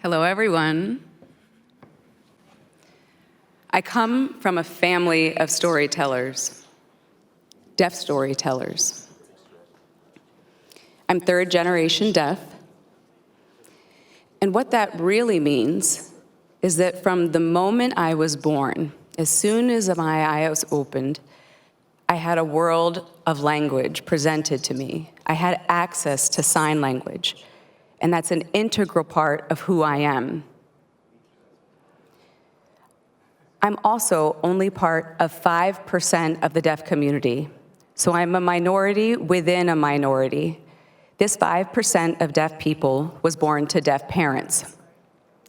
Hello, everyone. I come from a family of storytellers, deaf storytellers. I'm third generation deaf. And what that really means is that from the moment I was born, as soon as my eyes opened, I had a world of language presented to me. I had access to sign language, and that's an integral part of who I am. I'm also only part of 5% of the deaf community, so I'm a minority within a minority. This 5% of deaf people was born to deaf parents.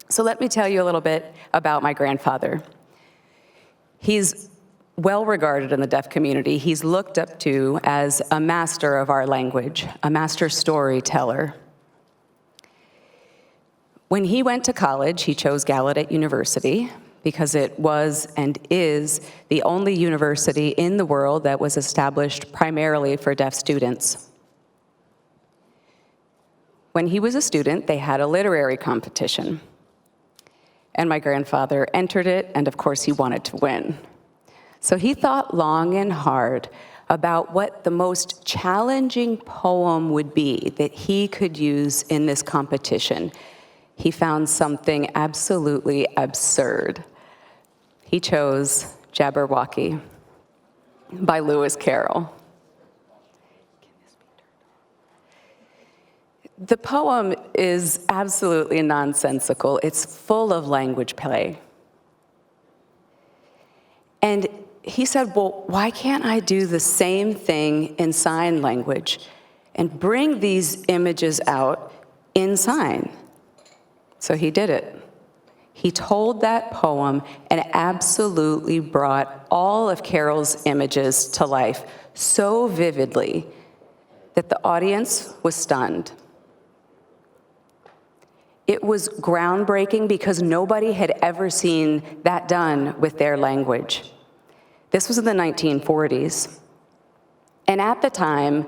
So let me tell you a little bit about my grandfather. He's well regarded in the deaf community. He's looked up to as a master of our language, a master storyteller. When he went to college, he chose Gallaudet University because it was and is the only university in the world that was established primarily for deaf students. When he was a student, they had a literary competition. And my grandfather entered it, and of course he wanted to win. So he thought long and hard about what the most challenging poem would be that he could use in this competition. He found something absolutely absurd. He chose Jabberwocky by Lewis Carroll. The poem is absolutely nonsensical. It's full of language play. And he said, well, why can't I do the same thing in sign language and bring these images out in sign? So he did it. He told that poem and absolutely brought all of Carroll's images to life so vividly that the audience was stunned. It was groundbreaking because nobody had ever seen that done with their language. This was in the 1940s. And at the time,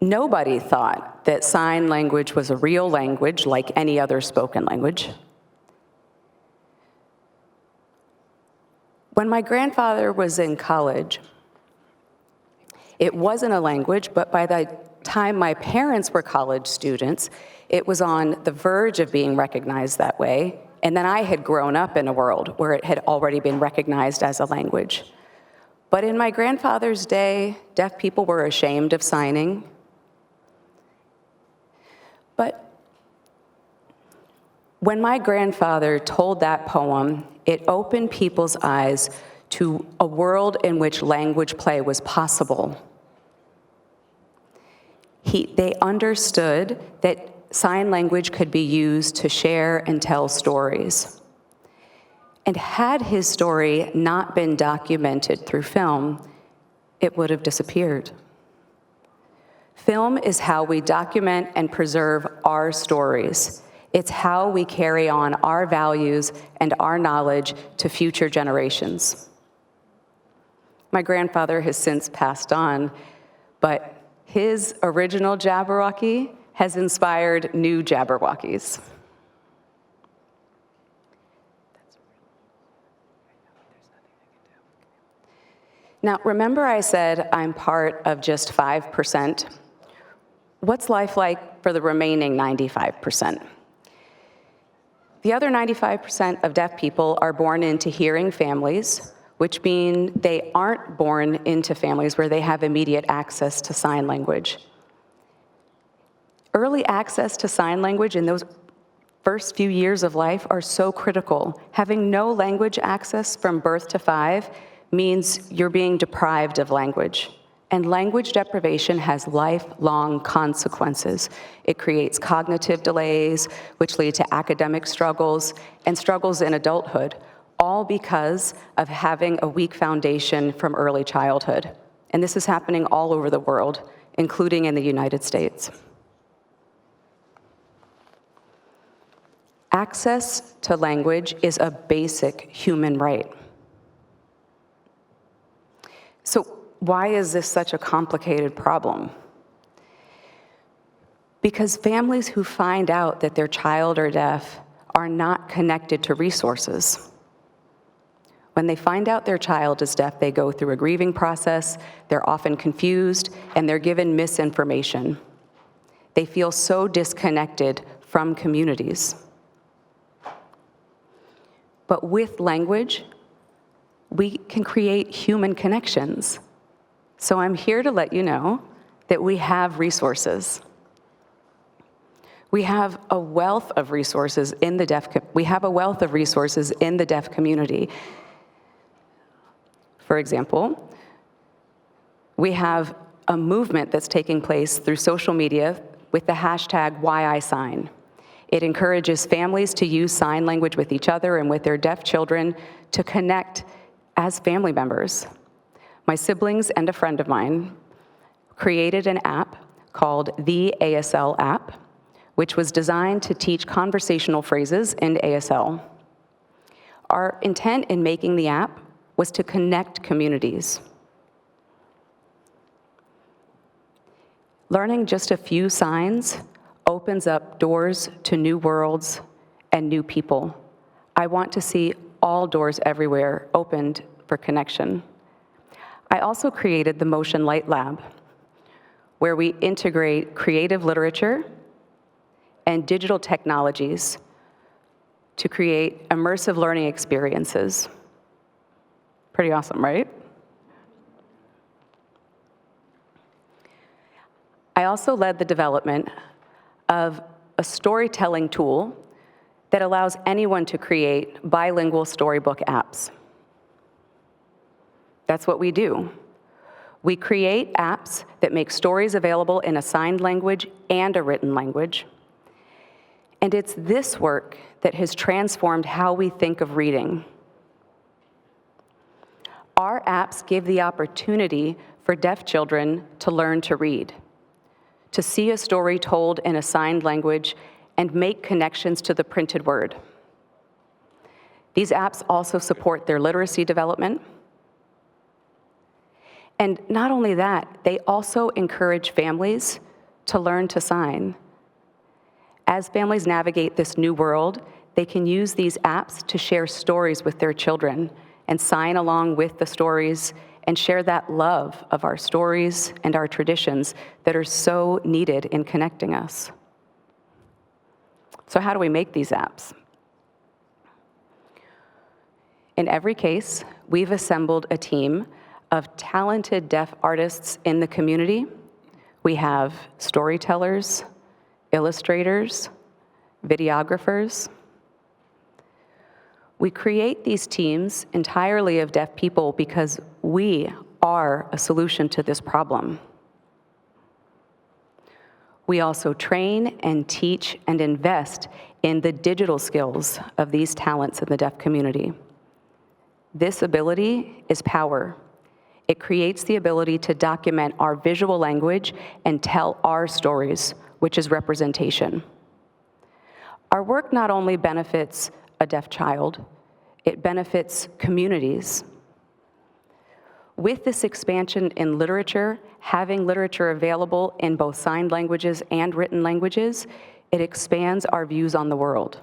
nobody thought that sign language was a real language like any other spoken language. When my grandfather was in college, it wasn't a language, but by the time my parents were college students, it was on the verge of being recognized that way. And then I had grown up in a world where it had already been recognized as a language. But in my grandfather's day, deaf people were ashamed of signing. But when my grandfather told that poem, it opened people's eyes to a world in which language play was possible. They understood that sign language could be used to share and tell stories. And had his story not been documented through film, it would have disappeared. Film is how we document and preserve our stories. It's how we carry on our values and our knowledge to future generations. My grandfather has since passed on, but his original Jabberwocky has inspired new Jabberwockies. Now, remember I said I'm part of just 5%? What's life like for the remaining 95%? The other 95% of deaf people are born into hearing families, which mean they aren't born into families where they have immediate access to sign language. Early access to sign language in those first few years of life are so critical. Having no language access from birth to 5 means you're being deprived of language. And language deprivation has lifelong consequences. It creates cognitive delays, which lead to academic struggles and struggles in adulthood, all because of having a weak foundation from early childhood. And this is happening all over the world, including in the United States. Access to language is a basic human right. So why is this such a complicated problem? Because families who find out that their child are deaf are not connected to resources. When they find out their child is deaf, they go through a grieving process, they're often confused, and they're given misinformation. They feel so disconnected from communities. But with language, we can create human connections. So I'm here to let you know that we have resources. We have a wealth of resources in the deaf community. For example, we have a movement that's taking place through social media with the hashtag #WhyISign. It encourages families to use sign language with each other and with their deaf children to connect as family members. My siblings and a friend of mine created an app called the Asl App, which was designed to teach conversational phrases in ASL. Our intent in making the app was to connect communities. Learning just a few signs opens up doors to new worlds and new people. I want to see all doors everywhere opened for connection. I also created the Motion Light Lab, where we integrate creative literature and digital technologies to create immersive learning experiences. Pretty awesome, right? I also led the development of a storytelling tool that allows anyone to create bilingual storybook apps. That's what we do. We create apps that make stories available in a signed language and a written language. And it's this work that has transformed how we think of reading. Our apps give the opportunity for deaf children to learn to read, to see a story told in a signed language and make connections to the printed word. These apps also support their literacy development. And not only that, they also encourage families to learn to sign. As families navigate this new world, they can use these apps to share stories with their children and sign along with the stories and share that love of our stories and our traditions that are so needed in connecting us. So how do we make these apps? In every case, we've assembled a team of talented deaf artists in the community. We have storytellers, illustrators, videographers. We create these teams entirely of deaf people because we are a solution to this problem. We also train and teach and invest in the digital skills of these talents in the deaf community. This ability is power. It creates the ability to document our visual language and tell our stories, which is representation. Our work not only benefits a deaf child, it benefits communities. With this expansion in literature, having literature available in both signed languages and written languages, it expands our views on the world.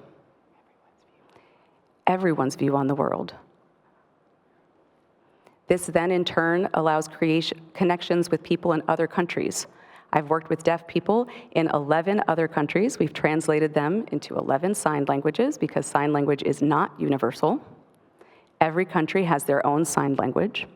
Everyone's view on the world. This then in turn allows connections with people in other countries. I've worked with deaf people in 11 other countries. We've translated them into 11 signed languages because sign language is not universal. Every country has their own signed language.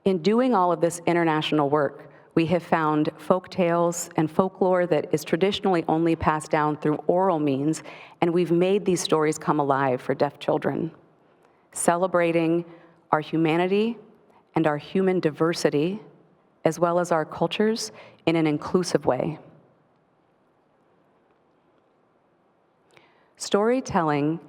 In doing all of this international work, we have found folk tales and folklore that is traditionally only passed down through oral means, and we've made these stories come alive for deaf children, celebrating our humanity and our human diversity, as well as our cultures, in an inclusive way. Storytelling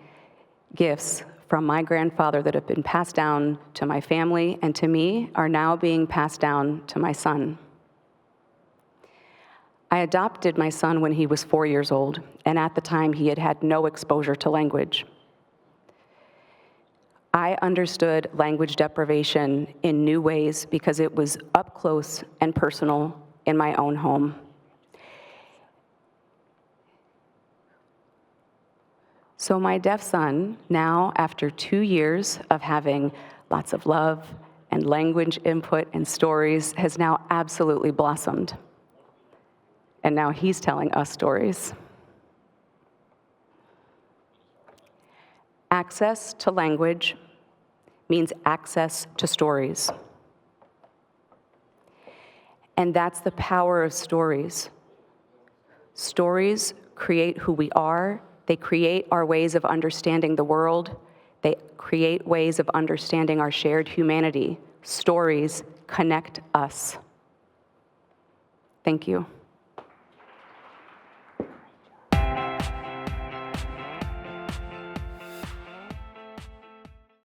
gifts from my grandfather that have been passed down to my family and to me are now being passed down to my son. I adopted my son when he was 4 years old, and at the time he had had no exposure to language. I understood language deprivation in new ways because it was up close and personal in my own home. So my deaf son, now after 2 years of having lots of love and language input and stories, has now absolutely blossomed. And now he's telling us stories. Access to language means access to stories. And that's the power of stories. Stories create who we are. They create our ways of understanding the world. They create ways of understanding our shared humanity. Stories connect us. Thank you.